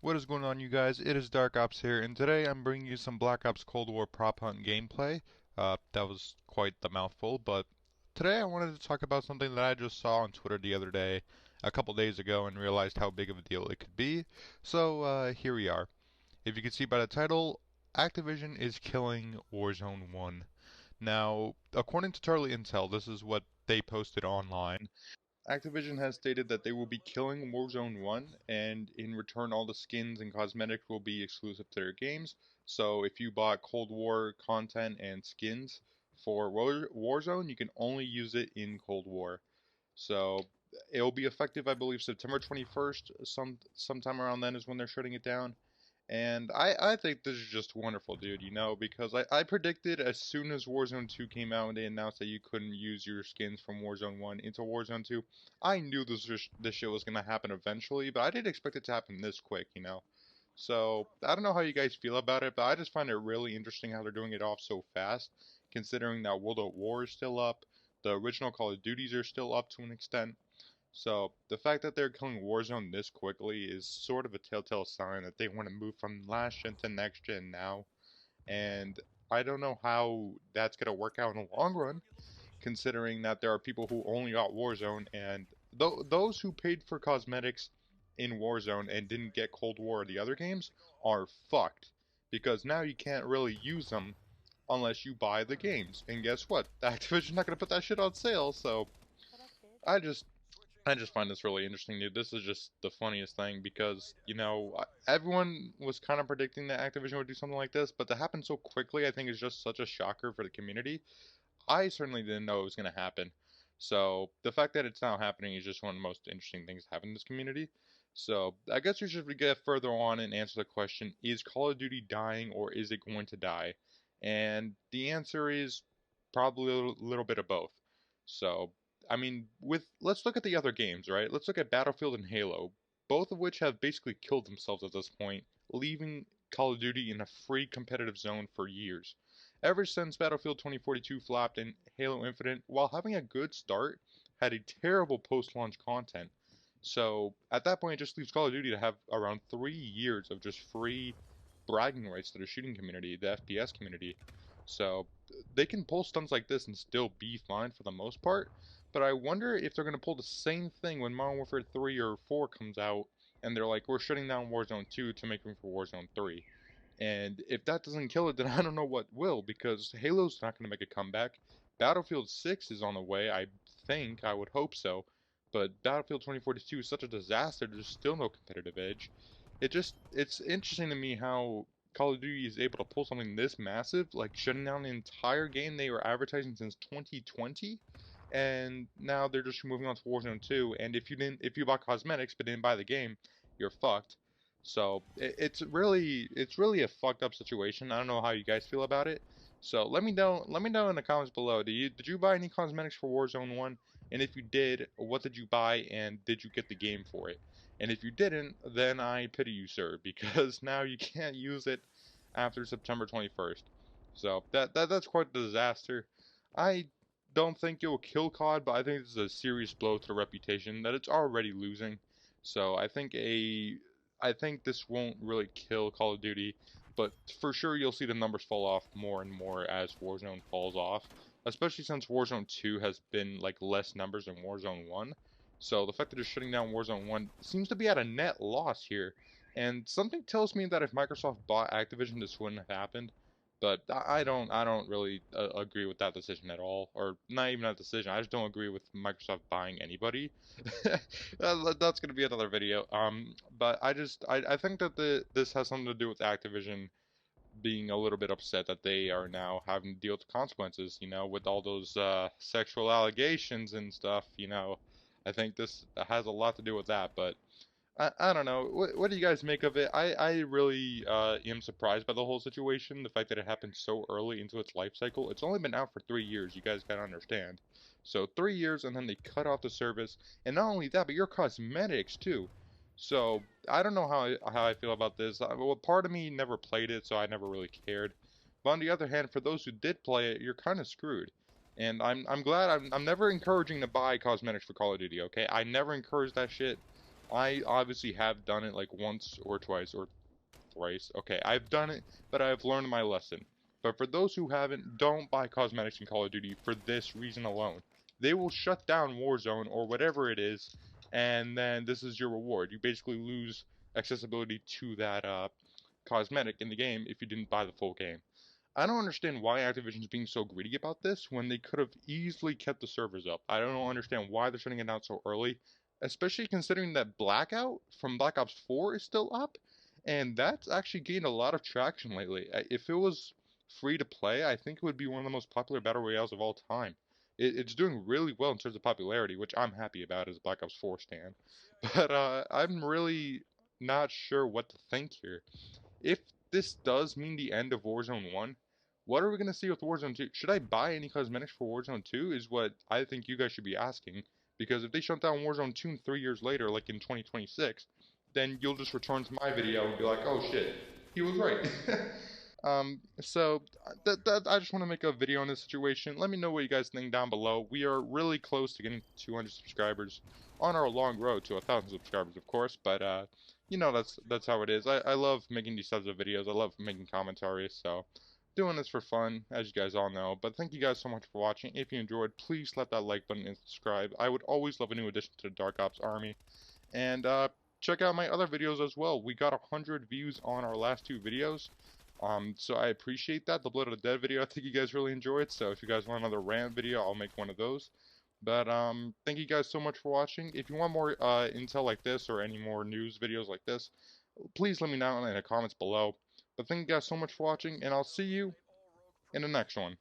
What is going on, you guys? It is Dark Ops here, and today I'm bringing you some Black Ops Cold War prop hunt gameplay. That was quite the mouthful, but today I wanted to talk about something that I just saw on Twitter the other day, a couple days ago, and realized how big of a deal it could be. So, here we are. If you can see by the title, Activision is killing Warzone 1. Now, according to Charlie Intel, this is what they posted online. Activision has stated that they will be killing Warzone 1, and in return, all the skins and cosmetics will be exclusive to their games. So, if you bought Cold War content and skins for Warzone, you can only use it in Cold War. So, it'll be effective, I believe, September 21st. Sometime around then is when they're shutting it down. And I think this is just wonderful, dude, because I predicted as soon as Warzone 2 came out and they announced that you couldn't use your skins from Warzone 1 into Warzone 2, I knew this shit was going to happen eventually, but I didn't expect it to happen this quick. So, I don't know how you guys feel about it, but I just find it really interesting how they're doing it off so fast, considering that World at War is still up, the original Call of Duties are still up to an extent. So the fact that they're killing Warzone this quickly is sort of a telltale sign that they want to move from last gen to next gen now. And I don't know how that's going to work out in the long run, considering that there are people who only got Warzone, and those who paid for cosmetics in Warzone and didn't get Cold War or the other games are fucked. Because now you can't really use them unless you buy the games. And guess what? Activision's not going to put that shit on sale, so I just I just find this really interesting, dude. This is just the funniest thing because, everyone was kind of predicting that Activision would do something like this, but to happen so quickly, I think is just such a shocker for the community. I certainly didn't know it was going to happen. So the fact that it's now happening is just one of the most interesting things to happen in this community. So I guess we should get further on and answer the question, is Call of Duty dying or is it going to die? And the answer is probably a little bit of both. So, I mean, let's look at the other games, right? Let's look at Battlefield and Halo, both of which have basically killed themselves at this point, leaving Call of Duty in a free competitive zone for years. Ever since Battlefield 2042 flopped and Halo Infinite, while having a good start, had a terrible post-launch content. So at that point, it just leaves Call of Duty to have around 3 years of just free bragging rights to the shooting community, the FPS community. So they can pull stunts like this and still be fine for the most part. But I wonder if they're going to pull the same thing when Modern Warfare 3 or 4 comes out and they're like, we're shutting down Warzone 2 to make room for Warzone 3. And if that doesn't kill it, then I don't know what will, because Halo's not going to make a comeback. Battlefield 6 is on the way, I think, I would hope so. But Battlefield 2042 is such a disaster, there's still no competitive edge. It's interesting to me how Call of Duty is able to pull something this massive, like shutting down the entire game they were advertising since 2020, and now they're just moving on to Warzone 2. And if you bought cosmetics but didn't buy the game, you're fucked. So it's really a fucked up situation. I don't know how you guys feel about it. So let me know in the comments below. Did you buy any cosmetics for Warzone 1? And if you did, what did you buy and did you get the game for it? And if you didn't, then I pity you, sir, because now you can't use it after September 21st. So that's quite a disaster. I don't think it will kill COD, but I think this is a serious blow to the reputation that it's already losing. So I think this won't really kill Call of Duty, but for sure you'll see the numbers fall off more and more as Warzone falls off, especially since Warzone 2 has been like less numbers than Warzone 1. So the fact that they're shutting down Warzone 1 seems to be at a net loss here. And something tells me that if Microsoft bought Activision, this wouldn't have happened. But I don't really agree with that decision at all, or not even that decision. I just don't agree with Microsoft buying anybody. That's gonna be another video. But I think that this has something to do with Activision being a little bit upset that they are now having to deal with the consequences. With all those sexual allegations and stuff. I think this has a lot to do with that, but. I don't know. What do you guys make of it? I really am surprised by the whole situation. The fact that it happened so early into its life cycle. It's only been out for 3 years. You guys gotta understand. So 3 years, and then they cut off the service, and not only that, but your cosmetics too. So I don't know how I feel about this. Well, part of me never played it, so I never really cared. But on the other hand, for those who did play it, you're kind of screwed. And I'm glad I'm never encouraging to buy cosmetics for Call of Duty. Okay, I never encourage that shit. I obviously have done it like once or twice or thrice. Okay, I've done it, but I've learned my lesson. But for those who haven't, don't buy cosmetics in Call of Duty for this reason alone. They will shut down Warzone or whatever it is, and then this is your reward. You basically lose accessibility to that cosmetic in the game if you didn't buy the full game. I don't understand why Activision's being so greedy about this when they could have easily kept the servers up. I don't understand why they're shutting it down so early, especially considering that Blackout from Black Ops 4 is still up, and that's actually gained a lot of traction lately. If it was free to play, I think it would be one of the most popular battle royales of all time. It's doing really well in terms of popularity, which I'm happy about as a Black Ops 4 stan. But I'm really not sure what to think here. If this does mean the end of Warzone 1, what are we going to see with Warzone 2? Should I buy any cosmetics for Warzone 2 is what I think you guys should be asking. Because if they shut down Warzone 2 3 years later, like in 2026, then you'll just return to my video and be like, oh shit, he was right. So I just want to make a video on this situation. Let me know what you guys think down below. We are really close to getting 200 subscribers on our long road to 1,000 subscribers, of course. But you know that's how it is. I love making these types of videos. I love making commentaries. So doing this for fun, as you guys all know. But thank you guys so much for watching. If you enjoyed, please slap that like button and subscribe. I would always love a new addition to the Dark Ops army. And check out my other videos as well. We got 100 views on our last two videos. So I appreciate that. The Blood of the Dead video, I think you guys really enjoyed. So if you guys want another rant video, I'll make one of those. But thank you guys so much for watching. If you want more intel like this or any more news videos like this, please let me know in the comments below. But thank you guys so much for watching, and I'll see you in the next one.